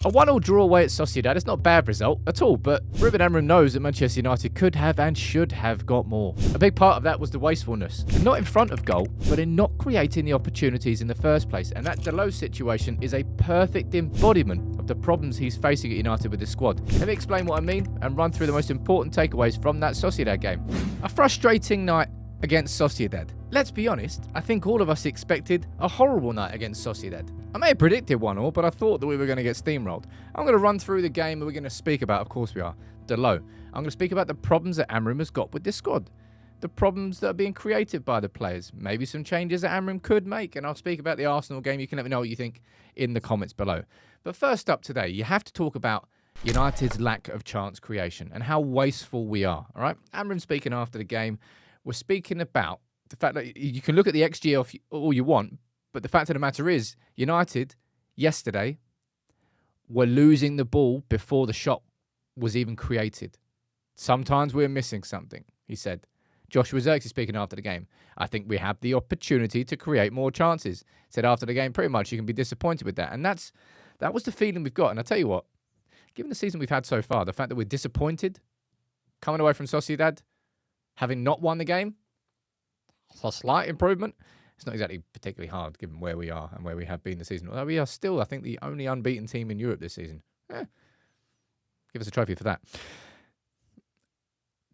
A 1-1 draw away at Sociedad is not a bad result at all, but Ruben Amorim knows that Manchester United could have and should have got more. A big part of that was the wastefulness, not in front of goal, but in not creating the opportunities in the first place. And that Dalot situation is a perfect embodiment of the problems he's facing at United with his squad. Let me explain what I mean and run through the most important takeaways from that Sociedad game. A frustrating night against Sociedad. Let's be honest, I think all of us expected a horrible night against Sociedad. I may have predicted 1-1, but I thought that we were going to get steamrolled. I'm going to run through the game and we're going to speak about, of course we are, Dalot. I'm going to speak about the problems that Amorim has got with this squad. The problems that are being created by the players. Maybe some changes that Amorim could make. And I'll speak about the Arsenal game. You can let me know what you think in the comments below. But first up today, you have to talk about United's lack of chance creation and how wasteful we are. All right? Amorim speaking after the game. We're speaking about the fact that you can look at the XG all you want, but the fact of the matter is, United, yesterday, were losing the ball before the shot was even created. Sometimes we're missing something, he said. Joshua Zirkzee speaking after the game. I think we have the opportunity to create more chances. Said after the game, pretty much you can be disappointed with that. And that was the feeling we've got. And I tell you what, given the season we've had so far, the fact that we're disappointed, coming away from Sociedad, having not won the game, it's a slight improvement. It's not exactly particularly hard given where we are and where we have been this season. Although we are still, I think, the only unbeaten team in Europe this season. Give us a trophy for that.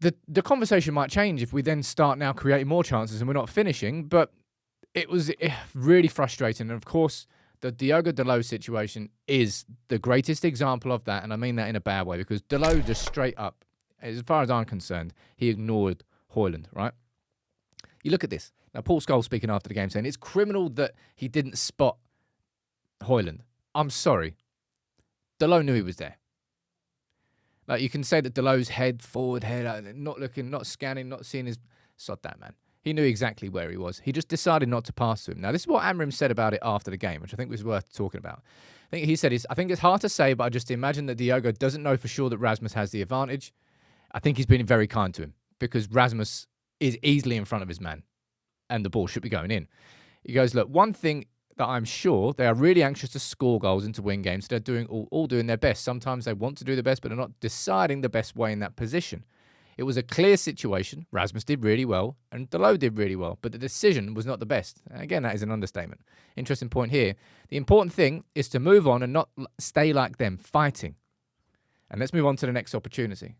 The conversation might change if we then start now creating more chances and we're not finishing, but it was really frustrating. And of course, the Diogo Dalot situation is the greatest example of that, and I mean that in a bad way, because Dalot just straight up, as far as I'm concerned, he ignored Hojlund, right? You look at this. Now, Paul Scholes speaking after the game saying it's criminal that he didn't spot Hojlund. I'm sorry. Dalot knew he was there. Like, you can say that Dalot's forward head, not looking, not scanning, not seeing his... Sod that, man. He knew exactly where he was. He just decided not to pass to him. Now, this is what Amorim said about it after the game, which I think was worth talking about. I think he said, I think it's hard to say, but I just imagine that Diogo doesn't know for sure that Rasmus has the advantage. I think he's been very kind to him because Rasmus is easily in front of his man and the ball should be going in. He goes, look, one thing that I'm sure, they are really anxious to score goals and to win games. So they're doing all doing their best. Sometimes they want to do the best, but they're not deciding the best way in that position. It was a clear situation. Rasmus did really well and Dalot did really well, but the decision was not the best. Again, that is an understatement. Interesting point here. The important thing is to move on and not stay like them, fighting. And let's move on to the next opportunity.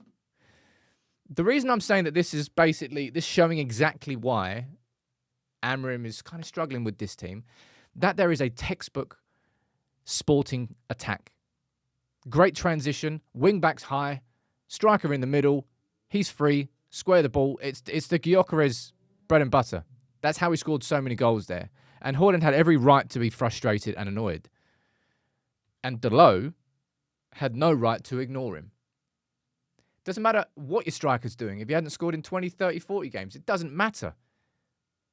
The reason I'm saying that this is basically, this showing exactly why Amorim is kind of struggling with this team, that there is a textbook sporting attack. Great transition, wing backs high, striker in the middle, he's free, square the ball. It's the Gyökeres bread and butter. That's how he scored so many goals there. And Hojlund had every right to be frustrated and annoyed. And Dalot had no right to ignore him. Doesn't matter what your striker's doing. If he hadn't scored in 20, 30, 40 games, it doesn't matter.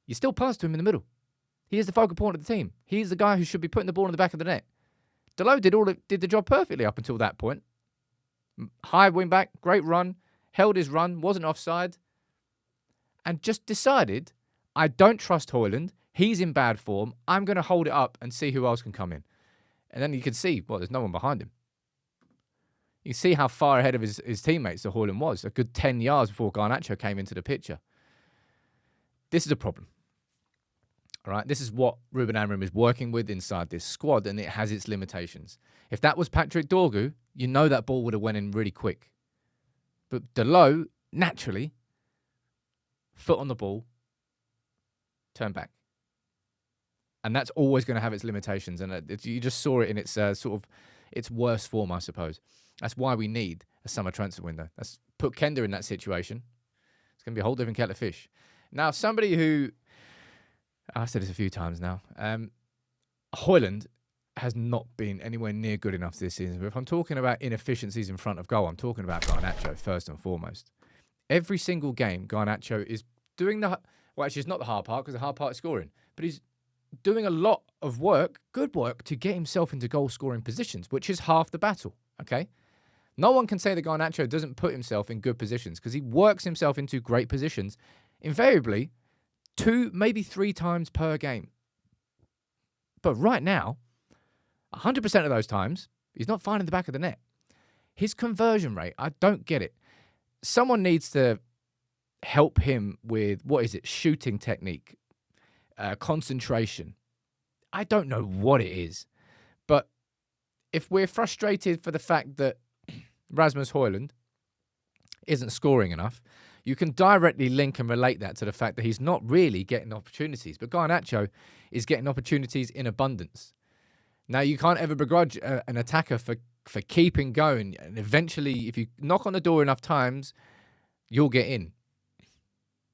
You still pass to him in the middle. He is the focal point of the team. He's the guy who should be putting the ball in the back of the net. Dalot did the job perfectly up until that point. High wing back, great run, held his run, wasn't offside, and just decided, I don't trust Hojlund. He's in bad form. I'm going to hold it up and see who else can come in. And then you can see, well, there's no one behind him. You can see how far ahead of his teammates the Hojlund was. A good 10 yards before Garnacho came into the picture. This is a problem. All right, this is what Ruben Amorim is working with inside this squad, and it has its limitations. If that was Patrick Dorgu, you know that ball would have went in really quick. But Dalot, naturally, foot on the ball, turn back. And that's always going to have its limitations. And you just saw it in its its worst form, I suppose. That's why we need a summer transfer window. Let's put Kender in that situation. It's going to be a whole different kettle of fish. Now, somebody who, I've said this a few times now, Hojlund has not been anywhere near good enough this season. But if I'm talking about inefficiencies in front of goal, I'm talking about Garnacho first and foremost. Every single game, Garnacho is doing well, actually, it's not the hard part because the hard part is scoring. But he's doing a lot of work, good work, to get himself into goal-scoring positions, which is half the battle, okay? No one can say that Garnacho doesn't put himself in good positions because he works himself into great positions, invariably 2, maybe 3 times per game. But right now, 100% of those times, He's not finding the back of the net. His conversion rate, I don't get it. Someone needs to help him with, shooting technique, concentration. I don't know what it is. But if we're frustrated for the fact that Rasmus Hojlund isn't scoring enough, you can directly link and relate that to the fact that he's not really getting opportunities. But Garnacho is getting opportunities in abundance. Now, you can't ever begrudge an attacker for keeping going. And eventually, if you knock on the door enough times, you'll get in.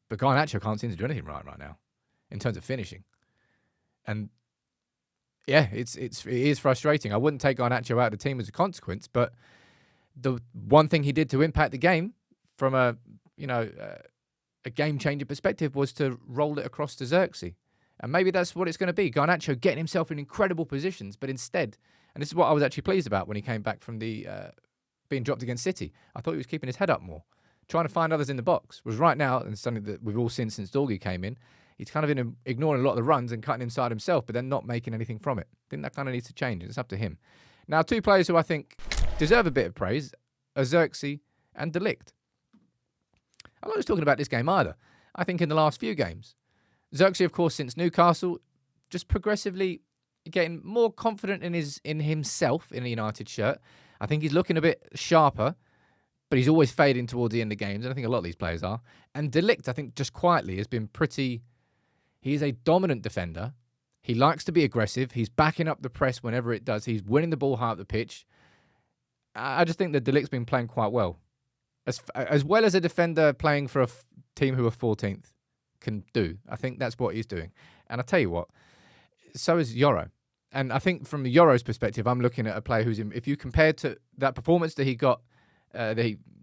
But Garnacho can't seem to do anything right now in terms of finishing. And yeah, it is frustrating. I wouldn't take Garnacho out of the team as a consequence, but the one thing he did to impact the game from a game-changer perspective was to roll it across to Zirkzee. And maybe that's what it's going to be. Garnacho getting himself in incredible positions, but instead, and this is what I was actually pleased about when he came back from the being dropped against City. I thought he was keeping his head up more, trying to find others in the box. Was right now, and something that we've all seen since Dorgy came in, he's kind of ignoring a lot of the runs and cutting inside himself, but then not making anything from it. I think that kind of needs to change. It's up to him. Now, two players who I think deserve a bit of praise are Zirkzee and Ligt. I'm not just talking about this game either. I think in the last few games, Zirkzee, of course, since Newcastle, just progressively getting more confident in himself in a United shirt. I think he's looking a bit sharper, but he's always fading towards the end of games, and I think a lot of these players are. And Ligt, I think, just quietly has been pretty... He is a dominant defender. He likes to be aggressive. He's backing up the press whenever it does. He's winning the ball high up the pitch. I just think that Ligt's been playing quite well. As well as a defender playing for a team who are 14th can do. I think that's what he's doing. And I tell you what, so is Yoro. And I think from Yoro's perspective, I'm looking at a player who's if you compare to that performance that he got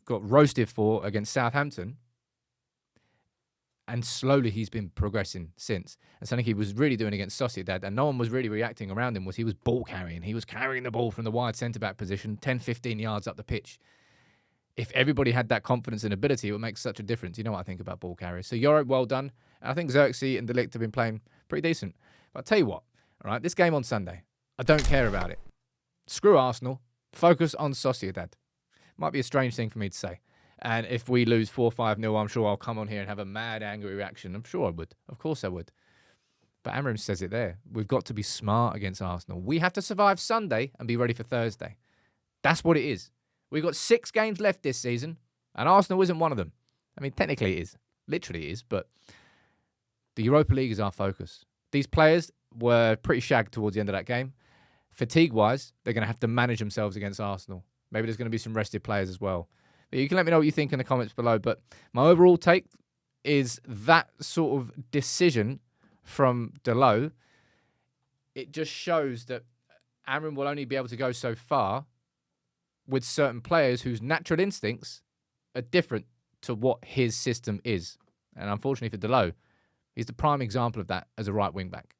roasted for against Southampton, and slowly he's been progressing since. And something he was really doing against Sociedad, and no one was really reacting around him, was he was ball carrying. He was carrying the ball from the wide centre-back position, 10, 15 yards up the pitch. If everybody had that confidence and ability, it would make such a difference. You know what I think about ball carriers. So Yoro, well done. And I think Zirkzee and Ligt have been playing pretty decent. But I'll tell you what, all right, this game on Sunday, I don't care about it. Screw Arsenal. Focus on Sociedad. Might be a strange thing for me to say. And if we lose 4-5-0, I'm sure I'll come on here and have a mad, angry reaction. I'm sure I would. Of course I would. But Amorim says it there. We've got to be smart against Arsenal. We have to survive Sunday and be ready for Thursday. That's what it is. We've got 6 games left this season, and Arsenal isn't one of them. I mean, technically it is. Literally it is, but the Europa League is our focus. These players were pretty shagged towards the end of that game. Fatigue-wise, they're going to have to manage themselves against Arsenal. Maybe there's going to be some rested players as well. But you can let me know what you think in the comments below. But my overall take is that sort of decision from Dalot, it just shows that Amorim will only be able to go so far with certain players whose natural instincts are different to what his system is. And unfortunately for Dalot, he's the prime example of that as a right wing back.